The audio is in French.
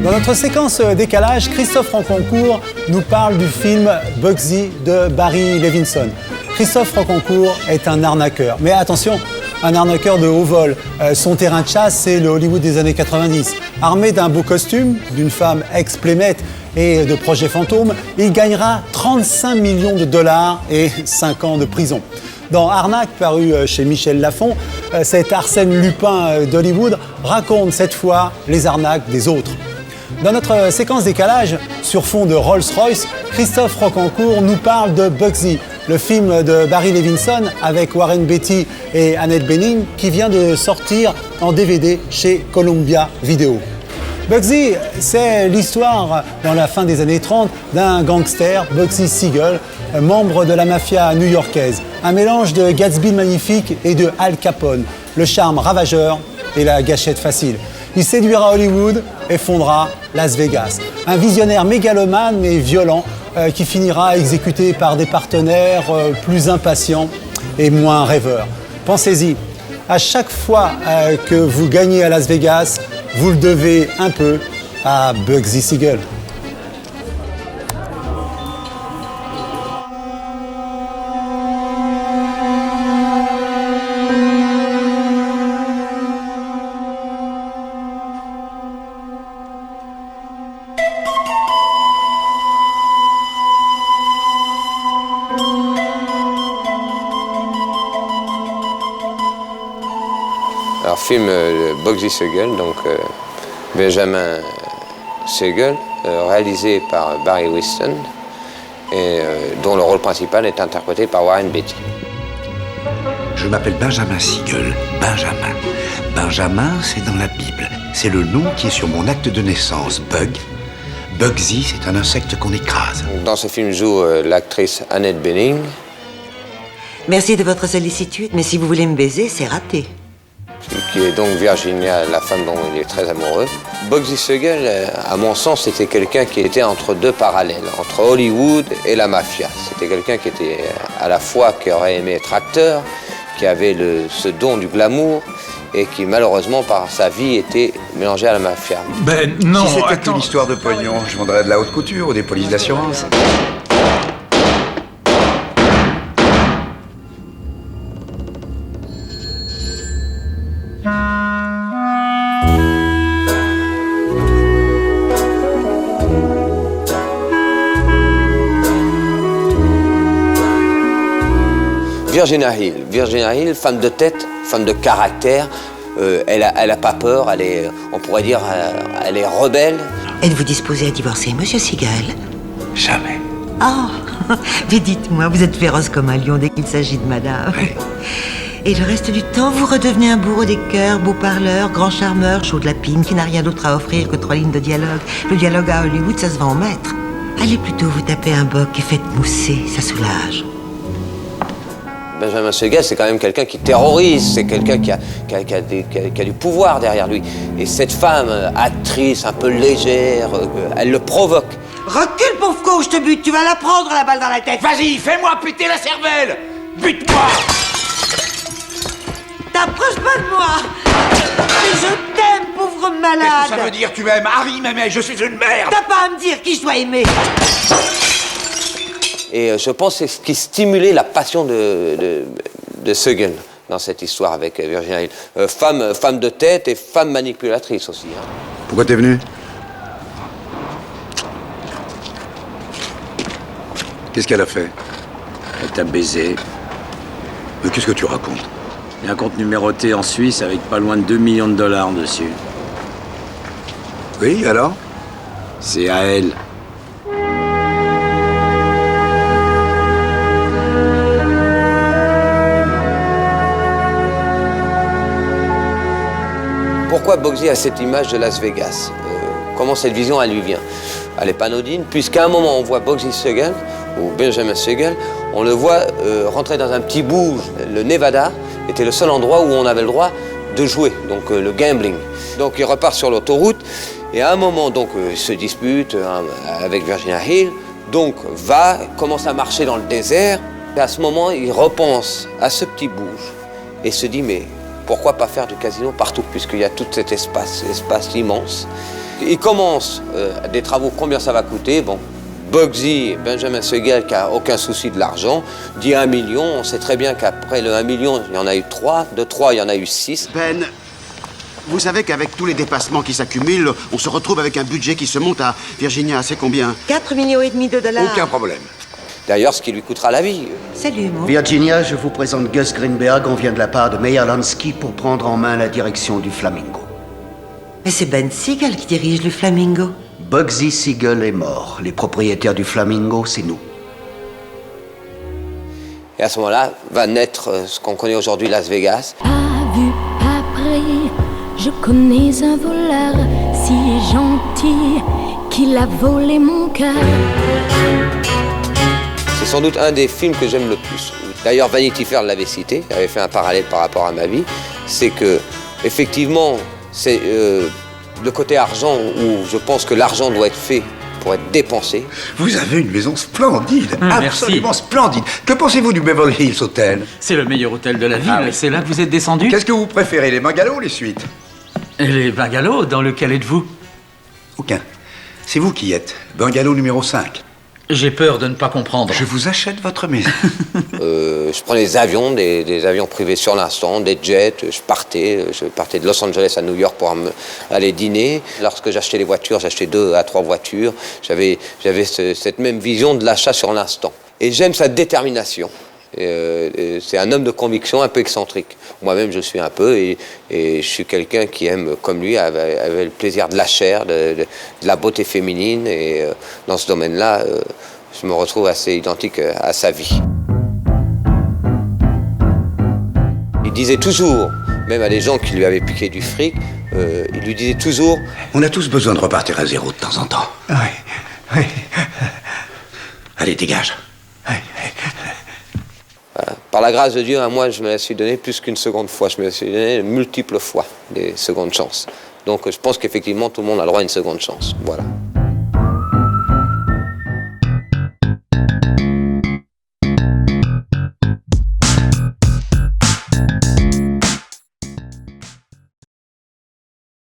Dans notre séquence décalage, Christophe Ranconcourt nous parle du film Bugsy de Barry Levinson. Christophe Ranconcourt est un arnaqueur. Mais attention, un arnaqueur de haut vol. Son terrain de chasse, c'est le Hollywood des années 90. Armé d'un beau costume, d'une femme ex-plémette et de projets fantômes, il gagnera 35 millions de dollars et 5 ans de prison. Dans Arnaque, paru chez Michel Lafon, cet Arsène Lupin d'Hollywood raconte cette fois les arnaques des autres. Dans notre séquence décalage, sur fond de Rolls-Royce, Christophe Ranconcourt nous parle de Bugsy, le film de Barry Levinson avec Warren Beatty et Annette Bening qui vient de sortir en DVD chez Columbia Video. Bugsy, c'est l'histoire, dans la fin des années 30, d'un gangster, Bugsy Siegel, membre de la mafia new-yorkaise. Un mélange de Gatsby le Magnifique et de Al Capone, le charme ravageur et la gâchette facile. Il séduira Hollywood et fondera Las Vegas. Un visionnaire mégalomane mais violent qui finira exécuté par des partenaires plus impatients et moins rêveurs. Pensez-y, à chaque fois que vous gagnez à Las Vegas, vous le devez un peu à Bugsy Siegel. Alors, film Bugsy Siegel, donc Benjamin Siegel, réalisé par Barry Levinson, et dont le rôle principal est interprété par Warren Beatty. Je m'appelle Benjamin Siegel. Benjamin. Benjamin, c'est dans la Bible. C'est le nom qui est sur mon acte de naissance. Bugsy, c'est un insecte qu'on écrase. Dans ce film joue l'actrice Annette Bening. Merci de votre sollicitude, mais si vous voulez me baiser, c'est raté. Qui est donc Virginia, la femme dont il est très amoureux. Bugsy Siegel, à mon sens, c'était quelqu'un qui était entre deux parallèles, entre Hollywood et la mafia. C'était quelqu'un qui était à la fois, qui aurait aimé être acteur, qui avait ce don du glamour, et qui, malheureusement, par sa vie, était mélangé à la mafia. Ben non, si c'était attends. une histoire de pognon, je vendrais de la haute couture ou des polices d'assurance. Virginia Hill, femme de tête, femme de caractère, elle a pas peur, on pourrait dire, elle est rebelle. Êtes-vous disposé à divorcer, monsieur Siegel? Jamais. Oh, mais dites-moi, vous êtes féroce comme un lion dès qu'il s'agit de madame. Oui. Et le reste du temps, vous redevenez un bourreau des cœurs, beau parleur, grand charmeur, chaud de la pine, qui n'a rien d'autre à offrir que 3 lignes de dialogue. Le dialogue à Hollywood, ça se vend au maître. Allez plutôt vous taper un boc et faites mousser, ça soulage. Benjamin Siegel, c'est quand même quelqu'un qui terrorise, c'est quelqu'un qui a du pouvoir derrière lui. Et cette femme, actrice, un peu légère, elle le provoque. Recule, pauvre con, je te bute, tu vas la prendre, la balle dans la tête. Vas-y, fais-moi péter la cervelle. Bute-moi. T'approches pas de moi. Mais je t'aime, pauvre malade. Qu'est-ce que ça veut dire, tu m'aimes? Harry m'aimait, je suis une merde. T'as pas à me dire qui je dois aimer. Et je pense que c'est ce qui stimulait la passion de Siegel dans cette histoire avec Virginia Hill. Femme de tête et femme manipulatrice aussi. Hein. Pourquoi t'es venu? Qu'est-ce qu'elle a fait? Elle t'a baisé. Mais qu'est-ce que tu racontes? Il y a un compte numéroté en Suisse avec pas loin de 2 millions de dollars dessus. Oui, alors? C'est à elle. Pourquoi Bugsy a cette image de Las Vegas? Comment cette vision, elle lui vient? Elle n'est pas anodine, puisqu'à un moment, on voit Bugsy Siegel, ou Benjamin Siegel, on le voit rentrer dans un petit bout. Le Nevada était le seul endroit où on avait le droit de jouer, donc le gambling. Donc il repart sur l'autoroute, et à un moment, donc, il se dispute avec Virginia Hill, donc commence à marcher dans le désert, et à ce moment, il repense à ce petit bouge, et se dit, mais pourquoi pas faire du casino partout, puisqu'il y a tout cet espace immense. Il commence des travaux, combien ça va coûter? Bon, Bugsy, Benjamin Segel, qui n'a aucun souci de l'argent, dit 1 million. On sait très bien qu'après le 1 million, il y en a eu 3. De 3, il y en a eu 6. Ben, vous savez qu'avec tous les dépassements qui s'accumulent, on se retrouve avec un budget qui se monte à... Virginia, c'est combien? 4,5 millions de dollars. Aucun problème. D'ailleurs, ce qui lui coûtera la vie. Salut, mon. Virginia, je vous présente Gus Greenberg. On vient de la part de Meyer Lansky pour prendre en main la direction du Flamingo. Mais c'est Ben Siegel qui dirige le Flamingo. Bugsy Siegel est mort. Les propriétaires du Flamingo, c'est nous. Et à ce moment-là, va naître ce qu'on connaît aujourd'hui Las Vegas. Pas vu, pas pris, je connais un voleur si gentil qu'il a volé mon cœur. C'est sans doute un des films que j'aime le plus. D'ailleurs, Vanity Fair l'avait cité, il avait fait un parallèle par rapport à ma vie. C'est que, effectivement, c'est le côté argent où je pense que l'argent doit être fait pour être dépensé. Vous avez une maison splendide, Merci. absolument splendide. Que pensez-vous du Beverly Hills Hotel? C'est le meilleur hôtel de la ville. Ah oui. C'est là que vous êtes descendu? Qu'est-ce que vous préférez, les bungalows ou les suites? Et les bungalows, dans lequel êtes-vous? Aucun. C'est vous qui êtes. Bungalow numéro 5. J'ai peur de ne pas comprendre. Je vous achète votre maison. Je prenais des avions, des avions privés sur l'instant, des jets. Je partais de Los Angeles à New York pour aller dîner. Lorsque j'achetais les voitures, j'achetais 2 à 3 voitures. J'avais cette même vision de l'achat sur l'instant. Et j'aime sa détermination. C'est un homme de conviction un peu excentrique. Moi-même, je suis un peu, et je suis quelqu'un qui aime, comme lui, avait le plaisir de la chair, de la beauté féminine. Et dans ce domaine-là, je me retrouve assez identique à sa vie. Il disait toujours, même à des gens qui lui avaient piqué du fric, il lui disait toujours... On a tous besoin de repartir à zéro de temps en temps. Oui. Allez, dégage. Par la grâce de Dieu, à moi, je me la suis donné plus qu'une seconde fois. Je me la suis donné multiples fois des secondes chances. Donc je pense qu'effectivement, tout le monde a le droit à une seconde chance. Voilà.